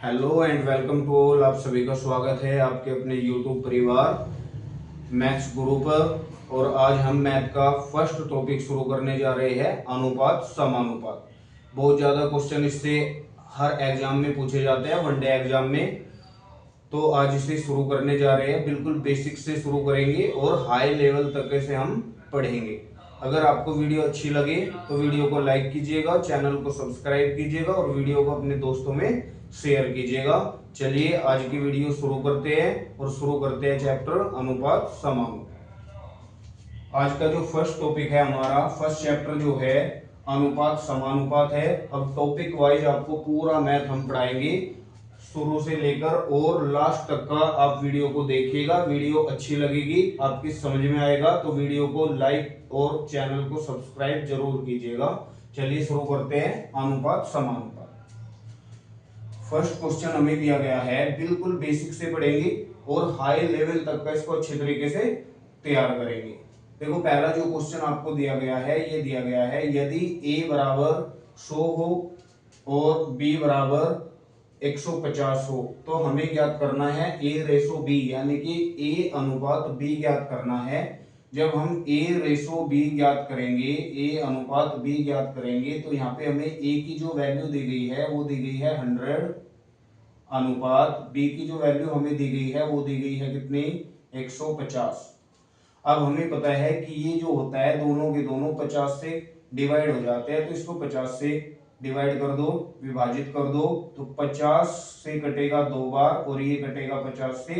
Hello and welcome to all. आप सभी का स्वागत है आपके अपने यूट्यूब परिवार मैथ्स गुरु पर। और आज हम मैथ का फर्स्ट टॉपिक शुरू करने जा रहे हैं, अनुपात समानुपात। बहुत ज़्यादा क्वेश्चन इससे हर एग्जाम में पूछे जाते हैं, वनडे एग्जाम में। तो आज इसे शुरू करने जा रहे हैं, बिल्कुल बेसिक से शुरू करेंगे और हाई लेवल तक से हम पढ़ेंगे। अगर आपको वीडियो अच्छी लगे तो वीडियो को लाइक कीजिएगा, चैनल को सब्सक्राइब कीजिएगा और वीडियो को अपने दोस्तों में शेयर कीजिएगा। चलिए आज की वीडियो शुरू करते हैं और शुरू करते हैं चैप्टर अनुपात समानुपात। आज का जो फर्स्ट टॉपिक है, हमारा फर्स्ट चैप्टर जो है अनुपात समानुपात है। अब टॉपिक वाइज आपको पूरा मैथ हम पढ़ाएंगे शुरू से लेकर और लास्ट तक का। आप वीडियो को देखिएगा, वीडियो अच्छी लगेगी, आपकी समझ में आएगा तो वीडियो को लाइक और चैनल को सब्सक्राइब जरूर कीजिएगा। चलिए शुरू करते हैं अनुपात समानुपात। फर्स्ट क्वेश्चन हमें दिया गया है, बिल्कुल बेसिक से पढ़ेंगे और हाई लेवल तक का इसको अच्छे तरीके से तैयार करेंगे। देखो पहला जो क्वेश्चन आपको दिया गया है, ये दिया गया है यदि a बराबर 100 हो और b बराबर 150 हो तो हमें ज्ञात करना है a रेशो b, यानी कि a अनुपात b ज्ञात करना है। जब हम a रेशो b ज्ञात करेंगे, a अनुपात b ज्ञात करेंगे तो यहाँ पे हमें a की जो वैल्यू दी गई है वो दी गई है 100 अनुपात b की जो वैल्यू हमें दी गई है वो दी गई है कितनी, 150। अब हमें पता है कि ये जो होता है दोनों के दोनों 50 से डिवाइड हो जाते हैं, तो इसको 50 से डिवाइड कर दो, विभाजित कर दो, तो 50 से कटेगा 2 बार और ये कटेगा 50 से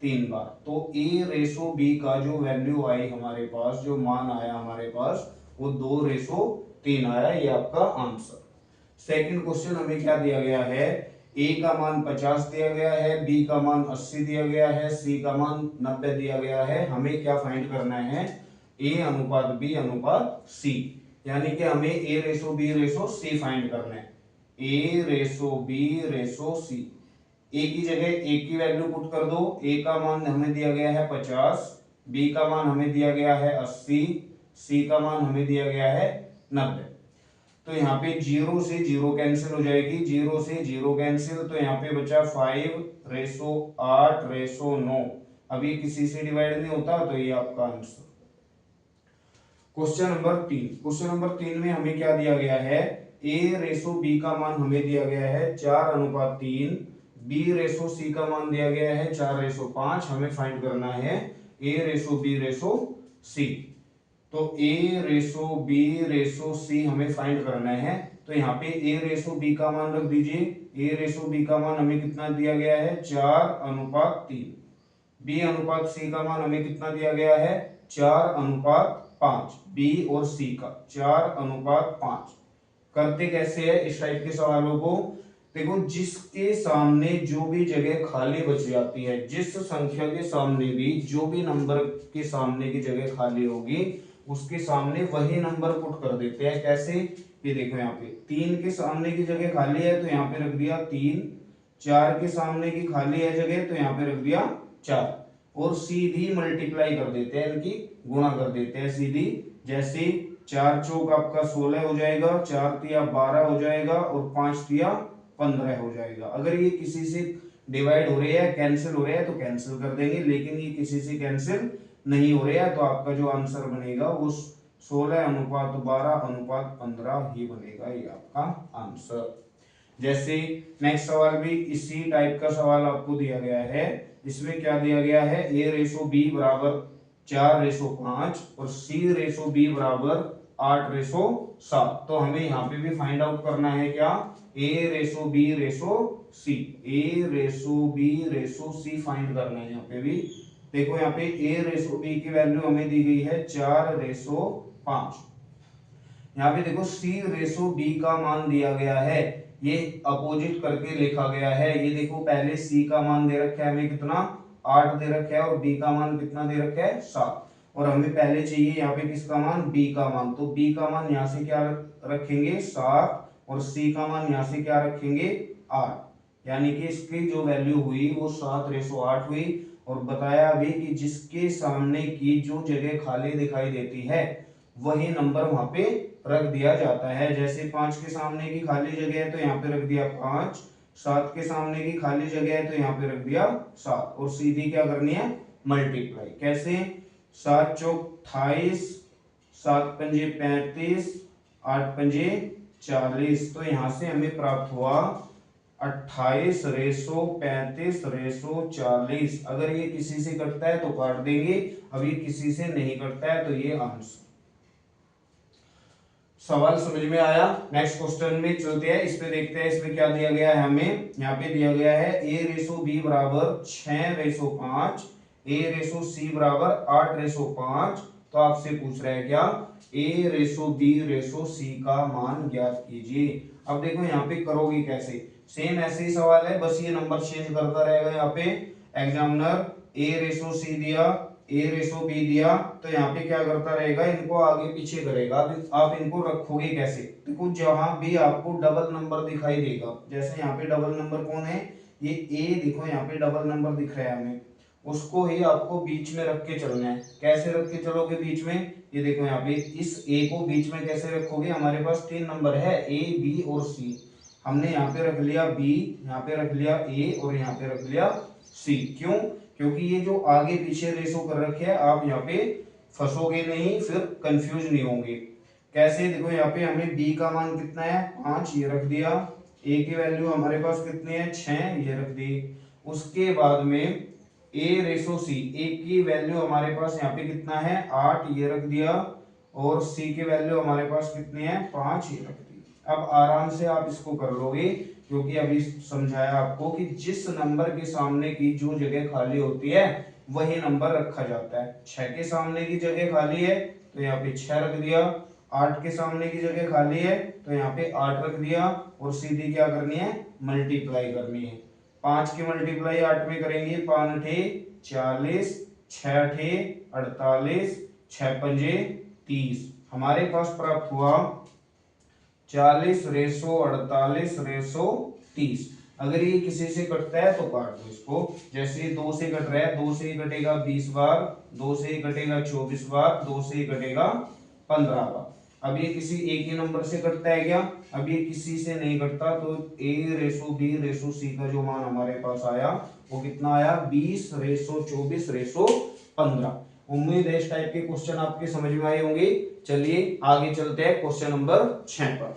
3 बार। तो a रेशो b का जो वैल्यू आई हमारे पास, जो मान आया हमारे पास, वो 2:3 आया। ये आपका आंसर। सेकंड क्वेश्चन हमें क्या दिया गया है, a का मान 50 दिया गया है, b का मान 80 दिया गया है, c का मान 90 दिया गया है। हमें क्या फाइंड करना है, a अनुपात b अनुपात c, यानी कि हमें a ratio b ratio c find करना है। a ratio b ratio c, a की जगह a की वैल्यू पुट कर दो। a का मान हमें दिया गया है 50, b का मान हमें दिया गया है 80, c का मान हमें दिया गया है 90। तो यहाँ पे 0 से 0 कैंसिल हो जाएगी, 0 से 0 कैंसिल, तो यहाँ पे बचा 5:8:9। अब ये किसी से डिवाइड नहीं होता, तो ये आपका answer. Question number 3, question number 3 में हमें क्या दिया गया है, a रेशो b का मान हमें दिया गया है 4:3, b रेशो c का मान दिया गया है 4:5। हमें फाइंड करना है a ratio b ratio c। तो a ratio b ratio c हमें फाइंड करना है। तो यहाँ पे a रेशो b का मान रख दीजिए। a रेशो b का मान हमें कितना दिया गया है, 4:3। b अनुपात c का मान हमें कितना दिया गया है, 4:5। b और c का 4:5। करते कैसे है इस टाइप के सवालों को, देखो जिसके सामने जो भी जगह खाली बच जाती है, जिस संख्या के सामने भी जो भी नंबर के सामने की जगह खाली होगी उसके सामने वही नंबर पुट कर देते हैं। कैसे, ये देखो यहाँ पे 3 के सामने की जगह खाली है तो यहाँ पे रख दिया 3, 4 के सामने की खाली है जगह तो यहाँ पे रख दिया 4, और सीधी मल्टीप्लाई कर देते हैं, इनकी गुणा कर देते हैं सीधी। जैसे 4 चौक आपका 16 हो जाएगा, 4 तिया 12 हो जाएगा और 5 तिया 15 हो जाएगा। अगर ये किसी से डिवाइड हो रहे हैं, कैंसिल हो रहे हैं तो कैंसिल कर देंगे, लेकिन ये किसी से कैंसिल नहीं हो रहा है तो आपका जो आंसर बनेगा वो 16:12:15 ही बनेगा। ये आपका आंसर। जैसे नेक्स्ट सवाल भी इसी टाइप का सवाल आपको दिया गया है। इसमें क्या दिया गया है, a रेशो b बराबर 4:5 और c रेशो b बराबर 8:7। तो हमें यहाँ पे भी फाइंड आउट करना है क्या, a ratio b ratio c, a ratio b ratio c find करना है। यहाँ पे भी देखो, यहाँ पे a रेशो b की वैल्यू हमें दी गई है 4:5। यहाँ पे देखो c रेशो b का मान दिया गया है, ये अपोजिट करके लिखा गया है। ये देखो पहले c का मान दे रखा है हमें कितना, 8 दे रखा है, और b का मान कितना दे रखा है, 7। और हमें पहले चाहिए यहाँ पे किसका मान, b का मान। तो b का मान यहाँ से क्या रखेंगे, 7, और c का मान यहाँ से क्या रखेंगे, 8। यानी कि इसकी जो वैल्यू हुई वो 7:8 हुई। और बताया अभी कि जिसके सामने की जो जगह खाली दिखाई देती है वही नंबर वहां पे रख दिया जाता है। जैसे 5 के सामने की खाली जगह है तो यहाँ पे रख दिया 5, 7 के सामने की खाली जगह है तो यहाँ पे रख दिया 7 और सीधी क्या करनी है मल्टीप्लाई। कैसे? 7 चौक 28, 7 पंजे 35, 8 पंजे 40। तो यहाँ से हमें प्राप्त हुआ 28/35/40। अगर ये किसी से कटता है तो काट देंगे, अब ये किसी से नहीं कटता है तो ये आंसर। सवाल समझ में आया? नेक्स्ट क्वेश्चन में चलते हैं, इस पे देखते हैं इसमें क्या दिया गया है। हमें यहाँ पे दिया गया है a/b बराबर 6/5, a/c बराबर 8/5। तो आपसे पूछ रहा है क्या a/b/c का मान ज्ञात कीजिए। अब देखो यहाँ पे करोगे कैसे, सेम ऐसे ही सवाल है, बस ये नंबर चेंज करता रहेगा। यहाँ पे एग्जामिनर a/c दिया, a/b दिया, तो यहाँ पे क्या करता रहेगा, इनको आगे पीछे करेगा। आप इनको रखोगे कैसे? देखो जहां भी आपको डबल नंबर दिखाई देगा, जैसे यहाँ पे डबल नंबर कौन है, ये a, देखो यहाँ पे डबल नंबर दिख रहा है हमें, उसको ही आपको बीच में रख के चलना है। कैसे रख के चलोगे बीच में? ये देखो यहाँ पे इस a को बीच में कैसे रखोगे, हमारे पास 3 नंबर है a, b और c। हमने यहाँ पे रख लिया b, यहाँ पे रख लिया a और यहाँ पे रख लिया c। क्यों? क्योंकि ये जो आगे पीछे रेशो कर रखे हैं, आप यहाँ पे फंसोगे नहीं, फिर कंफ्यूज नहीं होंगे। कैसे? देखो यहाँ पे हमें b का मान कितना है 5, ये रख दिया। a की वैल्यू हमारे पास कितनी है 6, ये रख दी। उसके बाद में a/c, a की वैल्यू हमारे पास यहाँ पे कितना है 8, ये रख दिया। और c की वैल्यू हमारे पास कितनी है 5, ये रख दी। अब आराम से आप इसको कर लोगे, क्योंकि अभी समझाया आपको कि जिस नंबर के सामने की जो जगह खाली होती है वही नंबर रखा जाता है। 6 के सामने की जगह खाली है तो यहाँ पे 6 रख दिया, 8 के सामने की जगह खाली है तो यहाँ पे 8 रख दिया, और सीधी क्या करनी है मल्टीप्लाई करनी है। 5 की मल्टीप्लाई 8 में करेंगे, 5 × 40, 6 × 48, 6 पंजे 30। हमारे पास प्राप्त हुआ 40/48/30। अगर ये किसी से कटता है तो काट दो इसको। जैसे ये 2 से कट रहा है, 2 से ही कटेगा 20 बार, 2 से ही कटेगा 24 बार, 2 से ही कटेगा 15 बार। अब ये किसी एक ही नंबर से कटता है क्या? अब ये किसी से नहीं कटता, तो a/b/c का जो मान हमारे पास आया वो कितना आया 20/24/15। उम्मीद है इस टाइप के क्वेश्चन आपके समझ में आए होंगे। चलिए आगे चलते हैं क्वेश्चन नंबर 6 पर।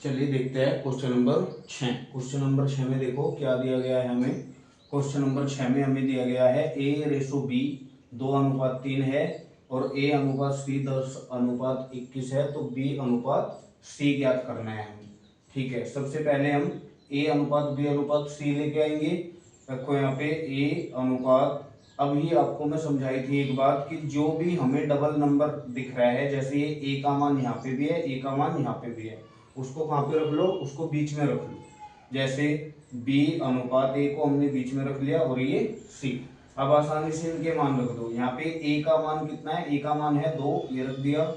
चलिए देखते हैं क्वेश्चन नंबर 6। क्वेश्चन नंबर 6 में देखो क्या दिया गया है हमें। क्वेश्चन नंबर 6 में हमें दिया गया है a/b 2:3 है और a/c 10:21 है, तो b/c ज्ञात करना है हमें। ठीक है, सबसे पहले हम a/b/c लेके आएंगे। रखो यहाँ पे a/, अभी आपको मैं समझाई थी एक बात कि जो भी हमें डबल नंबर दिख रहा है, जैसे ये a का मान यहाँ पे भी है, a का मान यहाँ पे भी है, उसको कहाँ पे रख लो, उसको बीच में रख लो। जैसे b/a को हमने बीच में रख लिया और ये c। अब आसानी से इनके मान रख दो। यहाँ पे a का मान कितना है, a का मान है 2, ये रख दिया।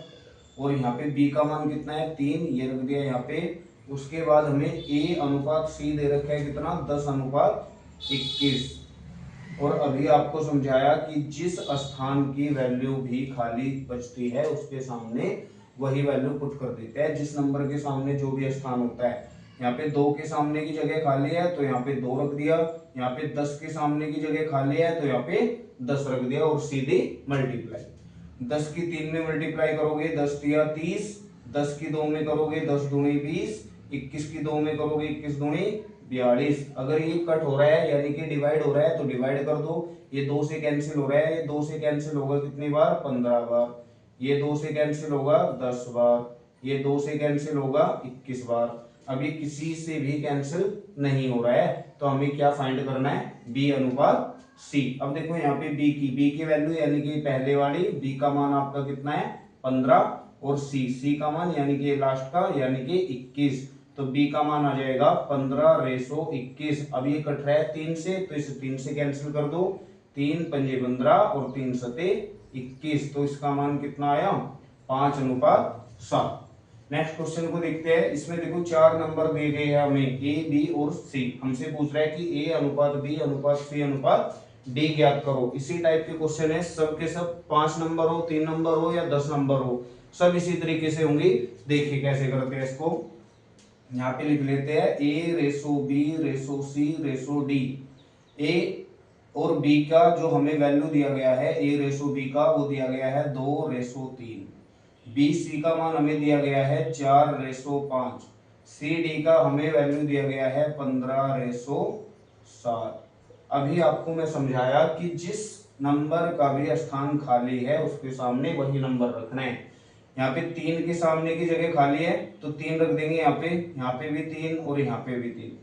और यहाँ पे b का मान कितना है 3, ये रख दिया यहाँ पे। उसके बाद हमें a/c दे रखा है कितना 10:21। और अभी आपको समझाया कि जिस स्थान की वैल्यू भी खाली बचती है उसके सामने वही वैल्यू पुट कर देते हैं, जिस नंबर के सामने जो भी स्थान होता है। यहाँ पे 2 के सामने की जगह खाली है तो यहाँ पे 2 रख दिया, यहाँ पे 10 के सामने की जगह खाली है तो यहाँ पे 10 रख दिया, और सीधी मल्टीप्लाई। 10 की 3 में मल्टीप्लाई करोगे 10 × 30, 10 की 2 में करोगे 10 दूनी 20, 21 की 2 में करोगे 21 दूनी 42। अगर ये कट हो रहा है यानी कि डिवाइड हो रहा है तो डिवाइड कर दो। ये 2 से कैंसिल हो रहा है, ये 2 से कैंसिल होगा कितनी बार 15 बार। ये 2 से कैंसिल होगा 10 बार, ये 2 से कैंसिल होगा 21 बार। अब ये किसी से भी कैंसिल नहीं हो रहा है, तो हमें क्या फाइंड करना है b/c। अब देखो यहाँ पे b की वैल्यू यानी कि पहले वाली b का मान आपका कितना है 15, और c का मान यानी कि लास्ट का यानी कि 21, तो b का मान आ जाएगा 15/21। अब ये कट रहा है 3 से, तो इसे 3 से कैंसिल कर दो, 3 पंजे 15 और 3 सते 21, तो इसका मान कितना आया 5:7। नेक्स्ट क्वेश्चन को देखते हैं। इसमें देखो 4 नंबर दिए गए हैं हमें a, b और c। हमसे पूछ रहा है कि a/b/c/d डी ज्ञात करो। इसी टाइप के क्वेश्चन है, सब के सब 5 नंबर हो, 3 नंबर हो या 10 नंबर हो, सब इसी तरीके से होंगी। देखिए कैसे करते हैं इसको, यहाँ पे लिख लेते हैं ए रेसो बी रेसो सी रेसो डी। ए और बी का जो हमें वैल्यू दिया गया है, ए रेसो बी का, वो दिया गया है 2 रेसो 3। बी सी का मान हमें दिया गया है 4 रेसो 5। सी डी का हमें वैल्यू दिया गया है 15 रेसो 7। अभी आपको मैं समझाया कि जिस नंबर का भी स्थान खाली है उसके सामने वही नंबर रखना है। यहाँ पे 3 के सामने की जगह खाली है तो 3 रख देंगे, यहाँ पे भी 3 और यहाँ पे भी 3।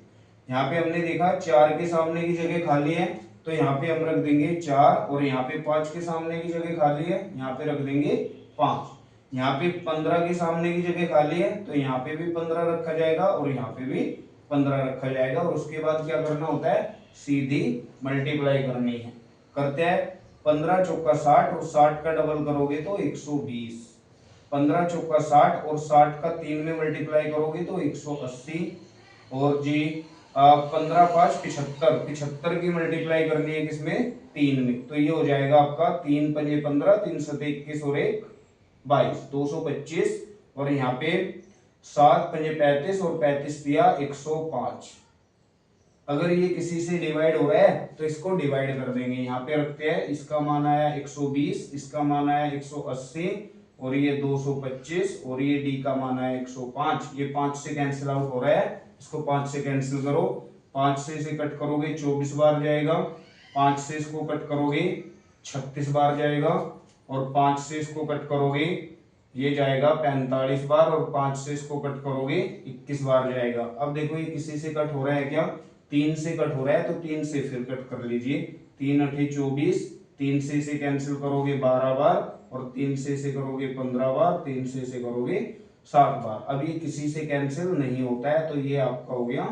यहाँ पे हमने देखा 4 के सामने की जगह खाली है तो यहाँ पे हम रख देंगे 4, और यहाँ पे 5 के सामने की जगह खाली है, यहाँ पे रख देंगे 5। यहाँ पे 15 के सामने की जगह खाली है तो यहाँ पे भी 15 रखा जाएगा और यहाँ पे भी 15 रखा जाएगा। और उसके बाद क्या करना होता है, सीधी मल्टीप्लाई करनी है। करते हैं 15 चौका 60 और 60 का डबल करोगे तो 120। 15 चौका 60 और 60 का 3 में मल्टीप्लाई करोगे तो 180। और जी 15 5 75, 75 की मल्टीप्लाई करनी है किसमें, 3 में, तो ये हो जाएगा आपका 3 पंजे 15, 3 सते 21 और 1 22, 225। और यहाँ पे 7 पंजे 35 और 35 दिया 105। अगर ये किसी से डिवाइड हो रहा है तो इसको डिवाइड कर देंगे। यहाँ पे रखते हैं, इसका मान आया 120, इसका मान आया 180 और ये 225 और ये डी का मान आया 105। ये 5 से कैंसिल आउट हो रहा है, इसको 5 से कैंसिल करो। 5 से इसे कट करोगे 24 बार जाएगा, 5 से इसको कट करोगे 36 बार जाएगा, और 5 से इसको कट करोगे ये जाएगा 45 बार, और 5 से इसको कट करोगे 21 बार जाएगा। अब देखो ये किसी से कट हो रहा है क्या, 3 से कट हो रहा है तो 3 से फिर कट कर लीजिए। 3 8 24, 3 से इसे कैंसिल करोगे 12 बार, और 3 से इसे करोगे 15 बार, 3 से इसे करोगे 7 बार। अब ये किसी से कैंसिल नहीं होता है तो ये आपका हो गया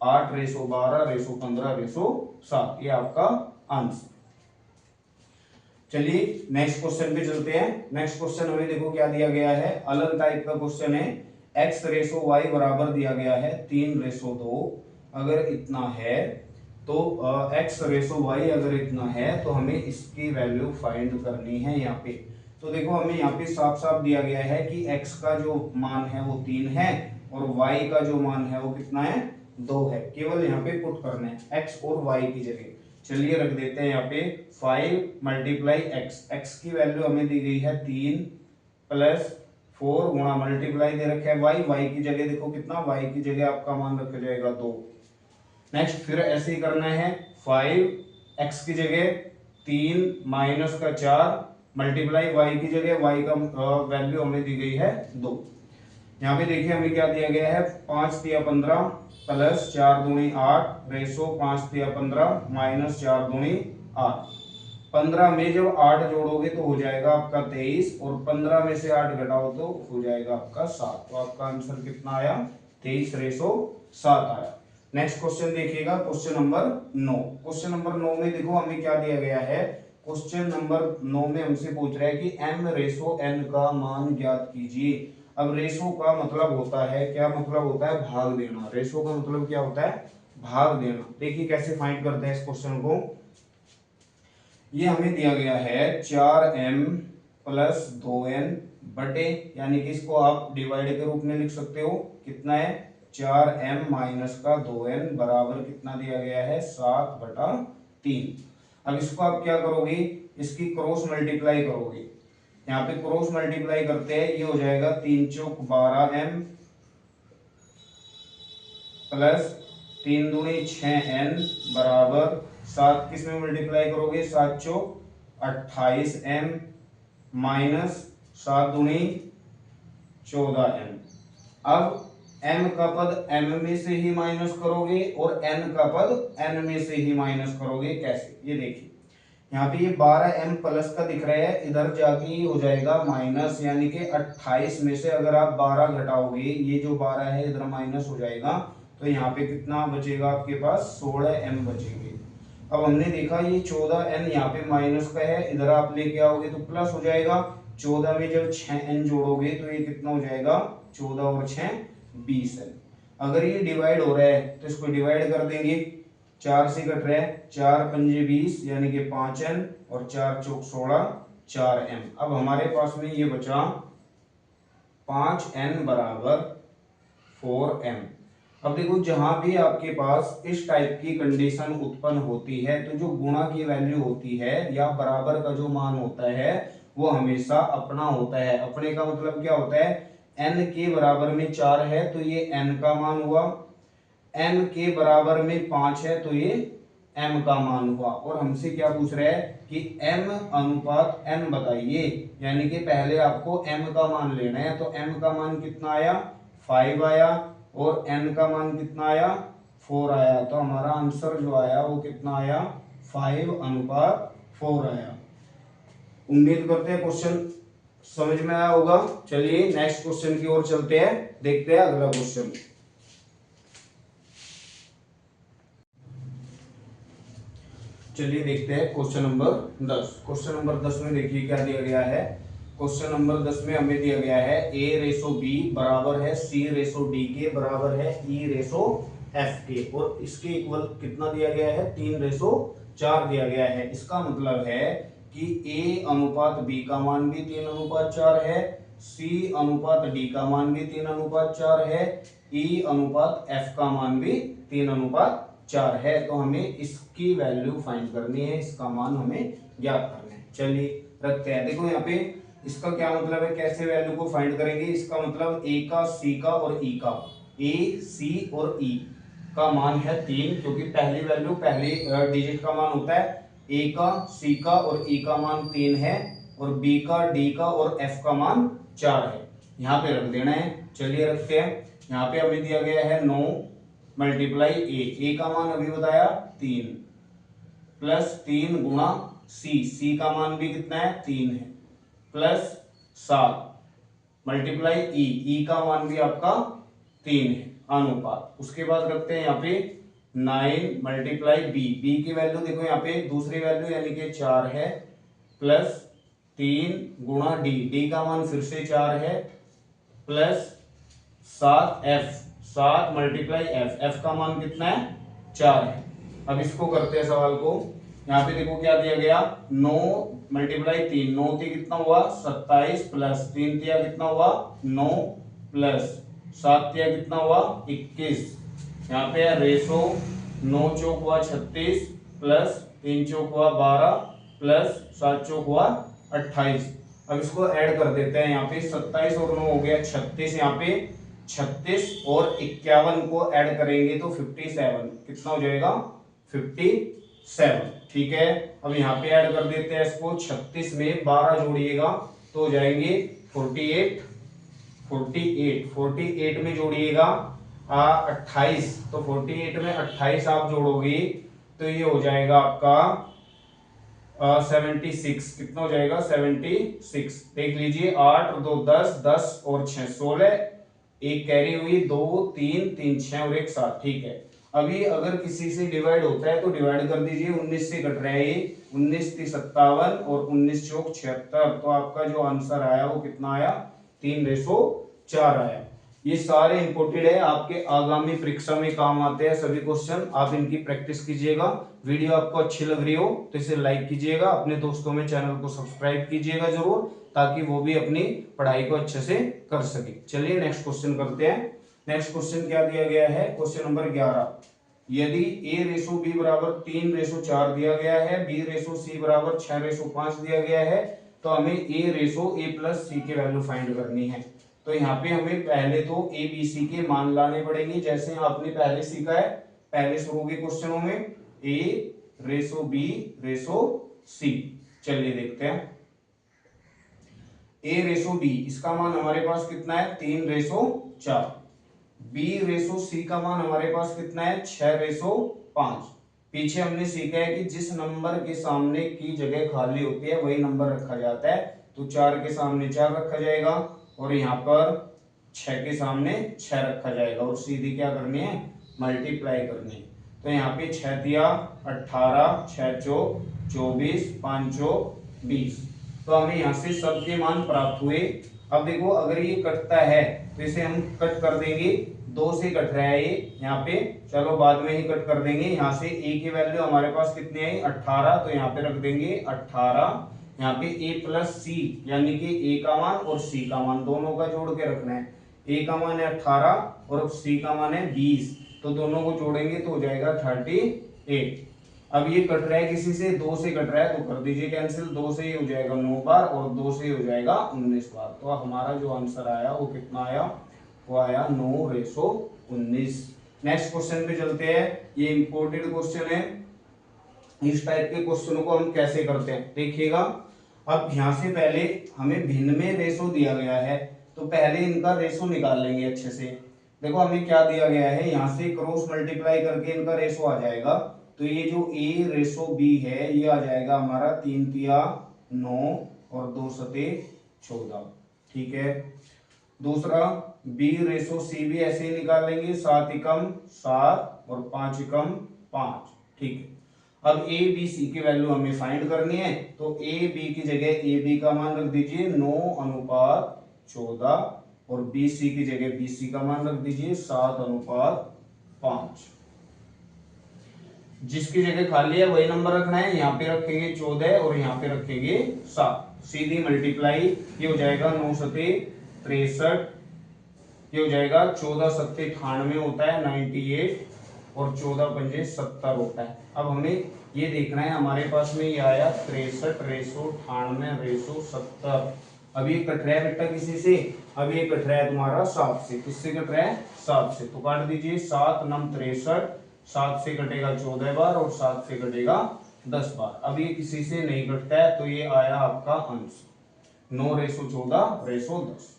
8 रेसो 12 रेसो 15 रेसो 7, ये आपका आंसर। चलिए नेक्स्ट क्वेश्चन पे चलते हैं। नेक्स्ट क्वेश्चन हमें देखो क्या दिया गया है, अलग टाइप का क्वेश्चन है। x रेसो y बराबर दिया गया है 3 रेसो 2। अगर इतना है तो x रेसो y अगर इतना है तो हमें इसकी वैल्यू फाइंड करनी है यहाँ पे। तो देखो हमें यहाँ पे साफ साफ दिया गया है कि x का जो मान है वो 3 है और y का जो मान है वो कितना है, 2 है। केवल यहाँ पे पुट करना है x और y की जगह। चलिए रख देते हैं यहाँ पे 5 मल्टीप्लाई x की वैल्यू हमें दी गई है 3 प्लस 4 गुणा मल्टीप्लाई दे रखा है y की जगह देखो कितना, y की जगह आपका मान रखा जाएगा 2। नेक्स्ट फिर ऐसे ही करना है 5 x की जगह 3 माइनस का 4 मल्टीप्लाई y की जगह y का वैल्यू हमें दी गई है 2। यहाँ पे देखिए हमें क्या दिया गया है, 5 दिया 15 प्लस 4 दूनी 8 रेसो 5 दिया 15 माइनस 4 दूनी 8। 15 में जब 8 जोड़ोगे तो हो जाएगा आपका 23, और 15 में से 8 घटाओ तो हो जाएगा आपका 7। तो आपका आंसर कितना आया, 23 रेसो 7 आया। नेक्स्ट क्वेश्चन देखिएगा, क्वेश्चन नंबर 9। क्वेश्चन नंबर 9 में देखो हमें क्या दिया गया है, क्वेश्चन नंबर 9 में हमसे पूछ रहा है कि m रेसो n का मान ज्ञात कीजिए। अब रेशो का मतलब होता है, क्या मतलब होता है, भाग देना। रेशो का मतलब क्या होता है, भाग देना। देखिए कैसे फाइंड करते हैं इस क्वेश्चन को। ये हमें दिया गया है 4m प्लस 2n बटे, यानी कि इसको आप डिवाइड के रूप में लिख सकते हो, कितना है 4m माइनस का 2n बराबर कितना दिया गया है 7/3। अब इसको आप क्या करोगे, इसकी क्रॉस मल्टीप्लाई करोगे। यहाँ पे क्रॉस मल्टीप्लाई करते हैं, ये हो जाएगा 3 चौक 12m प्लस 3 दूनी 6n बराबर 7, किस में मल्टीप्लाई करोगे 7 चौक 28m माइनस 7 दूनी 14m। अब m का पद m में से ही माइनस करोगे और n का पद n में से ही माइनस करोगे। कैसे, ये देखिए यहाँ पे ये 12m प्लस का दिख रहा है, इधर जाके हो जाएगा माइनस, यानी कि 28 में से अगर आप 12 घटाओगे, ये जो 12 है इधर माइनस हो जाएगा, तो यहाँ पे कितना बचेगा आपके पास 16m बचेंगे। अब हमने देखा ये 14n यहाँ पे माइनस का है, इधर आप लेके आओगे तो प्लस हो जाएगा। 14 में जब 6n जोड़ोगे तो ये कितना हो जाएगा, 14 और 6 20n। अगर ये डिवाइड हो रहा है तो इसको डिवाइड कर देंगे, 4 से कट रहा है, 4 पंजे 20 यानी कि 5n और 4 चौक 16, 4m। अब हमारे पास में ये बचा 5n बराबर 4m। अब देखो जहां भी आपके पास इस टाइप की कंडीशन उत्पन्न होती है तो जो गुणा की वैल्यू होती है या बराबर का जो मान होता है वो हमेशा अपना होता है। अपने का मतलब क्या होता है, n के बराबर में 4 है तो ये n का मान हुआ, n के बराबर में 5 है तो ये m का मान हुआ। और हमसे क्या पूछ रहा है कि m अनुपात n बताइए, यानी कि पहले आपको m का मान लेना है। तो m का मान कितना आया, 5 आया, और n का मान कितना आया, 4 आया। तो हमारा आंसर जो आया वो कितना आया, 5:4 आया। उम्मीद करते हैं क्वेश्चन समझ में आया होगा। चलिए नेक्स्ट क्वेश्चन की ओर चलते हैं, देखते हैं अगला क्वेश्चन। चलिए देखते हैं क्वेश्चन नंबर 10। क्वेश्चन नंबर 10 में देखिए क्या दिया गया है। क्वेश्चन नंबर 10 में हमें दिया गया है a/b बराबर है c/d के बराबर है e/f के, और इसके इक्वल कितना दिया गया है, 3/4 दिया गया है। इसका मतलब है कि a अनुपात b का मान भी 3:4 है, c अनुपात d का मान भी 3:4 है, e अनुपात f का मान भी 3:4 है। तो हमें इसकी वैल्यू फाइंड करनी है, इसका मान हमें ज्ञात करना है। चलिए रखते हैं। देखो यहाँ पे इसका क्या मतलब है, कैसे वैल्यू को फाइंड करेंगे। इसका मतलब a का, c का और e का, a c और e का मान है 3, क्योंकि पहली वैल्यू पहली डिजिट का मान होता है। a का, c का और e का मान 3 है, और b का, d का और f का मान 4 है। यहाँ पे रख देना है। चलिए रखते हैं। यहाँ पे हमें दिया गया है 9 मल्टीप्लाई a का मान अभी बताया 3, प्लस 3 गुणा c का मान भी कितना है, 3 है, प्लस 7 मल्टीप्लाई ई का मान भी आपका 3 है, अनुपात। उसके बाद रखते हैं यहाँ पे 9 मल्टीप्लाई बी की वैल्यू देखो यहाँ पे दूसरी वैल्यू यानी कि 4 है, प्लस 3 गुणा डी का मान फिर से 4 है, प्लस 7 मल्टीप्लाई एफ का मान कितना है, 4 है। अब इसको करते हैं सवाल को। यहाँ पे देखो क्या दिया गया, 9 मल्टीप्लाई 3, 9 3 कितना हुआ 27, प्लस 3 तिया कितना हुआ 9, प्लस 7 तिया कितना हुआ 21। यहाँ पे है रेशो 9 चौक हुआ 36, प्लस 3 चौक हुआ 12, प्लस 7 चौक हुआ 28। अब इसको ऐड कर देते हैं। यहाँ पे 27 और 9 हो गया 36, यहाँ पे 36 और 51 को ऐड करेंगे तो 57, कितना हो जाएगा 57। ठीक है। अब यहाँ पे ऐड कर देते हैं इसको, 36 में 12 जोड़िएगा तो हो जाएंगे 48, 48 में जोड़िएगा 28, तो 48 में 28 आप जोड़ोगे तो ये हो जाएगा आपका 76। कितना हो जाएगा 76। देख लीजिए 8 और 2 10, 10 और 6 16, एक कैरी हुई 2 3 3 6 और 1 7। ठीक है। अभी अगर किसी से डिवाइड होता है तो डिवाइड कर दीजिए, 19 से कट रहा है ये, 19 3 57 और 19 चौक 76। तो आपका जो आंसर आया वो कितना आया, 3/4 आया। ये सारे इंपोर्टेड है, आपके आगामी परीक्षा में काम आते हैं सभी क्वेश्चन। आप इनकी प्रैक्टिस कीजिएगा। वीडियो आपको अच्छी लग रही हो तो इसे लाइक कीजिएगा, अपने दोस्तों में चैनल को सब्सक्राइब कीजिएगा जरूर, ताकि वो भी अपनी पढ़ाई को अच्छे से कर सके। चलिए नेक्स्ट क्वेश्चन करते हैं। नेक्स्ट क्वेश्चन क्या दिया गया है, क्वेश्चन नंबर 11। यदि a/b बराबर 3/4 दिया गया है, b/c बराबर 6/5 दिया गया है, तो हमें a प्लस c की वैल्यू फाइंड करनी है। तो यहाँ पे हमें पहले तो a b c के मान लाने पड़ेंगे, जैसे आपने पहले सीखा है पहले शुरू के क्वेश्चनों में, a/b/c। चलिए देखते हैं a/b, इसका मान हमारे पास कितना है 3/4, b/c का मान हमारे पास कितना है 6/5। पीछे हमने सीखा है कि जिस नंबर के सामने की जगह खाली होती है वही नंबर रखा जाता है। तो 4 के सामने 4 रखा जाएगा, और यहाँ पर 6 के सामने 6 रखा जाएगा, और सीधी क्या करनी है, मल्टीप्लाई करनी है। तो यहाँ पे 6 तिया 18, 6 चौक 24, 5 चौक 20। तो हमें यहाँ से सबके मान प्राप्त हुए। अब देखो अगर ये कटता है तो इसे हम कट कर देंगे, 2 से कट रहा है ये यहाँ पे, चलो बाद में ही कट कर देंगे। यहाँ से a की वैल्यू हमारे पास कितनी आई 18, तो यहाँ पे रख देंगे 18। यहाँ पे a प्लस सी यानी कि a का मान और c का मान दोनों का जोड़ के रखना है। a का मान है 18 और c का मान है 20, तो दोनों को जोड़ेंगे तो हो जाएगा 38। अब ये कट रहा है किसी से 2 से कट रहा है तो कर दीजिए कैंसिल, 2 से ही हो जाएगा 9 बार और 2 से ही हो जाएगा 19 बार। तो हमारा जो आंसर आया वो कितना आया, वो आया 9/19। नेक्स्ट क्वेश्चन पे चलते हैं। ये इंपॉर्टेंट क्वेश्चन है। इस टाइप के क्वेश्चनों को हम कैसे करते हैं देखिएगा। अब यहाँ से पहले हमें भिन्न में रेशो दिया गया है, तो पहले इनका रेशो निकाल लेंगे अच्छे से। देखो हमें क्या दिया गया है, यहाँ से क्रॉस मल्टीप्लाई करके इनका रेशो आ जाएगा। तो ये जो a रेशो b है ये आ जाएगा हमारा 3 तिया 9 और 2 सते 14, ठीक है। दूसरा b रेशो c भी ऐसे ही निकाल लेंगे, 7 एकम 7 और 5 एकम 5, ठीक है। अब a b c की वैल्यू हमें फाइंड करनी है, तो a b की जगह a b का मान रख दीजिए 9:14 और b c की जगह b c का मान रख दीजिए 7:5। जिसकी जगह खाली है वही नंबर रखना है। यहाँ पे रखेंगे 14 और यहाँ पे रखेंगे 7, सीधी मल्टीप्लाई। ये हो जाएगा 9 सते 63, ये हो जाएगा 14 सत्ते 98 होता है 98 और 14 पंजे 70 होता है। अब हमें ये देखना है, हमारे पास में ये आया 63 रेशो 98 रेशो 70। अब ये कट रहा है बेटा किसी से, अब ये कट रहा है तुम्हारा 7 से। किससे कट रहा है 7 से, तो काट दीजिए 7 9 63, 7 से कटेगा 14 बार और 7 से कटेगा 10 बार। अब ये किसी से नहीं कटता है, तो ये आया आपका आंसर 9/14/10।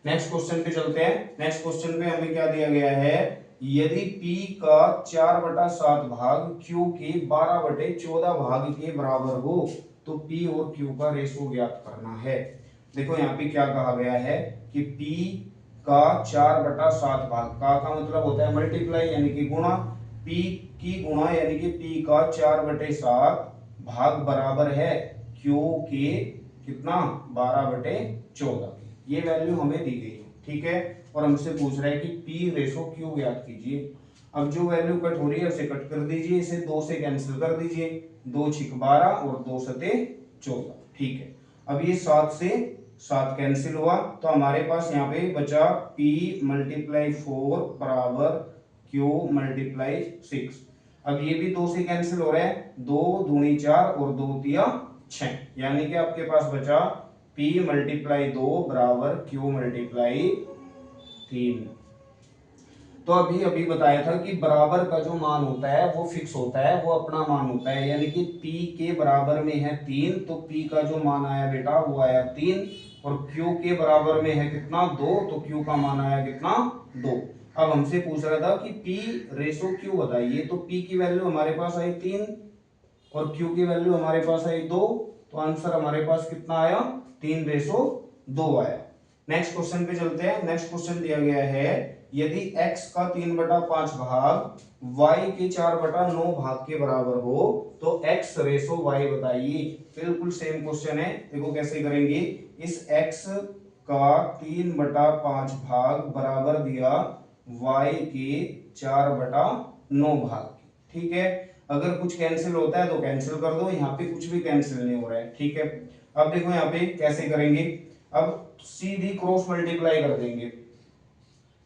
नेक्स्ट क्वेश्चन पे चलते हैं। नेक्स्ट क्वेश्चन पे हमें क्या दिया गया है, यदि p का 4/7 भाग q के 12/14 भाग के बराबर हो तो p और q का रेशो ज्ञात करना है। देखो यहाँ पे क्या कहा गया है कि p का 4/7 भाग, का मतलब होता है मल्टीप्लाई यानी कि गुणा, p की गुणा यानी कि p का 4/7 भाग बराबर है q के कितना 12/14। ये वैल्यू हमें दी गई है, ठीक है। और हमसे पूछ रहा है कि p रेशो q ज्ञात कीजिए। अब जो वैल्यू कट हो रही है उसे कट कर दीजिए, इसे 2 से कैंसिल कर दीजिए, 2 × 12 और 2 सते 14, ठीक है। अब ये 7 से 7 कैंसिल हुआ, तो हमारे पास यहाँ पे बचा p × 4 बराबर q × 6। अब ये भी 2 से कैंसिल हो रहा है, 2 दूनी 4 और 2 तिया 6, यानी कि आपके पास बचा p × 2 बराबर q × 3। तो अभी अभी बताया था कि बराबर का जो मान होता है वो फिक्स होता है, वो अपना मान होता है। यानी कि p के बराबर में है 3, तो p का जो मान आया बेटा वो आया 3, और q के बराबर में है कितना 2, तो q का मान आया कितना 2। अब हमसे पूछ रहा था कि p रेशो q बताइए, तो p की वैल्यू हमारे पास आई 3 और q की वैल्यू हमारे पास आई 2, तो आंसर हमारे पास कितना आया 3/2 आया। नेक्स्ट क्वेश्चन पे चलते हैं। नेक्स्ट क्वेश्चन दिया गया है, यदि x का 3/5 भाग y के 4/9 भाग के बराबर हो तो x रेशो y बताइए। बिल्कुल सेम क्वेश्चन है, देखो कैसे करेंगे। इस x का 3/5 भाग बराबर दिया y के 4/9 भाग, ठीक है। अगर कुछ कैंसिल होता है तो कैंसिल कर दो, यहाँ पे कुछ भी कैंसिल नहीं हो रहा है, ठीक है। अब देखो यहाँ पे कैसे करेंगे, अब सीधी क्रॉस मल्टीप्लाई कर देंगे।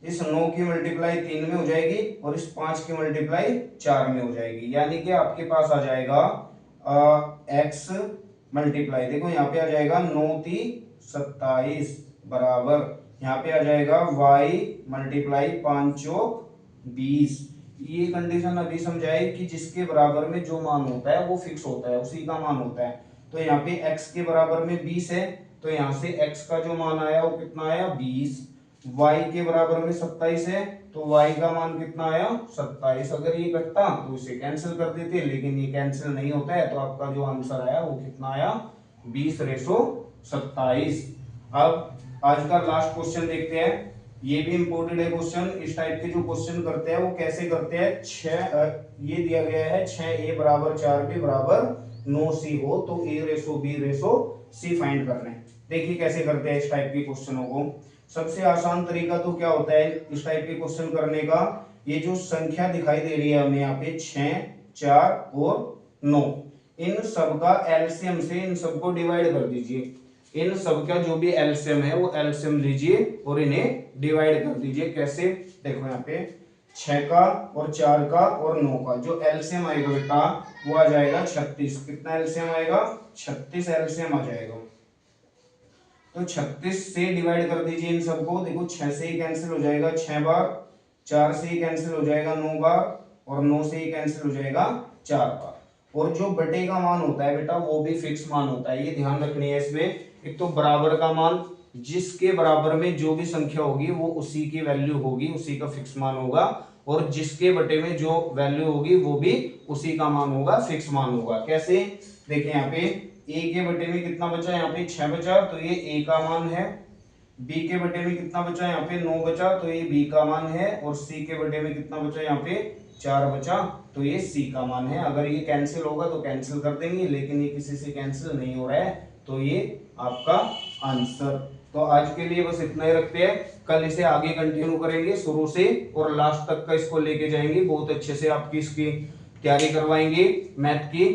इस 9 की मल्टीप्लाई 3 में हो जाएगी और इस 5 की मल्टीप्लाई 4 में हो जाएगी, यानी कि आपके पास आ जाएगा x मल्टीप्लाई, देखो यहाँ पे आ जाएगा 9 × 27 बराबर, यहाँ पे आ जाएगा y मल्टीप्लाई 5 × 20। ये कंडीशन अभी समझाए कि जिसके बराबर में जो मान होता है वो फिक्स होता है, उसी का मान होता है। तो यहाँ पे x के बराबर में 20 है, तो यहाँ से x का जो मान आया वो कितना आया 20। y के बराबर में 27 है, तो y का मान कितना आया 27। अगर ये कटता तो इसे कैंसिल कर देते, लेकिन ये कैंसिल नहीं होता है, तो आपका जो आंसर आया वो कितना आया 20/27। अब आज का लास्ट क्वेश्चन देखते हैं। ये भी इंपॉर्टेंट है क्वेश्चन। इस टाइप के जो क्वेश्चन करते हैं वो कैसे करते हैं, ये दिया गया है 6a बराबर 4b बराबर 9c हो तो a ratio b ratio c find करना है। देखिए कैसे करते हैं इस टाइप के क्वेश्चनों को। सबसे आसान तरीका तो क्या होता है इस टाइप के क्वेश्चन करने का, ये जो संख्या दिखाई दे रही है हमें यहाँ पे 6, 4 और 9, इन सबका एलसीएम से इन सबको डिवाइड कर दीजिए। इन सबका जो भी एलसीएम है वो एलसीएम लीजिए और इन्हें डिवाइड कर दीजिए। कैसे, देखो यहाँ पे 6 का और 4 का और 9 का जो एलसीएम आएगा बेटा वो आ जाएगा 36। कितना एलसीएम आएगा, 36 एलसीएम आ जाएगा। तो 36 से डिवाइड कर दीजिए इन सबको। देखो 6 से ही कैंसिल हो जाएगा 6 बार, 4 से ही कैंसिल हो जाएगा 9 बार और 9 से ही कैंसिल हो जाएगा 4 बार। और जो बटे का मान होता है बेटा वो भी फिक्स मान होता है, ये ध्यान रखनी है इसमें। एक तो बराबर का मान, जिसके बराबर में जो भी संख्या होगी वो उसी की वैल्यू होगी, उसी का फिक्स मान होगा। और जिसके बटे में जो वैल्यू होगी वो भी उसी का मान होगा, फिक्स मान होगा। कैसे, देखिए यहाँ पे a के बटे में कितना बचा, यहाँ पे 6 बचा तो ये a का मान है। b के बटे में कितना बचा, यहाँ पे 9 बचा तो ये b का मान है। और c के बटे में कितना बचा, यहाँ पे 4 बचा तो ये c का मान है। अगर ये कैंसिल होगा तो कैंसिल कर देंगे, लेकिन ये किसी से कैंसिल नहीं हो रहा है तो ये आपका आंसर। तो आज के लिए बस इतना ही रखते हैं, कल इसे आगे कंटिन्यू करेंगे शुरू से और लास्ट तक का इसको लेके जाएंगे। बहुत अच्छे से आपकी इसकी तैयारी करवाएंगे मैथ की।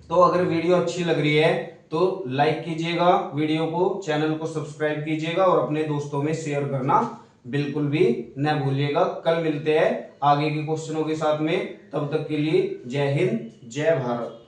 तो अगर वीडियो अच्छी लग रही है तो लाइक कीजिएगा वीडियो को, चैनल को सब्सक्राइब कीजिएगा और अपने दोस्तों में शेयर करना बिल्कुल भी न भूलिएगा। कल मिलते हैं आगे के क्वेश्चनों के साथ में, तब तक के लिए जय हिंद जय भारत।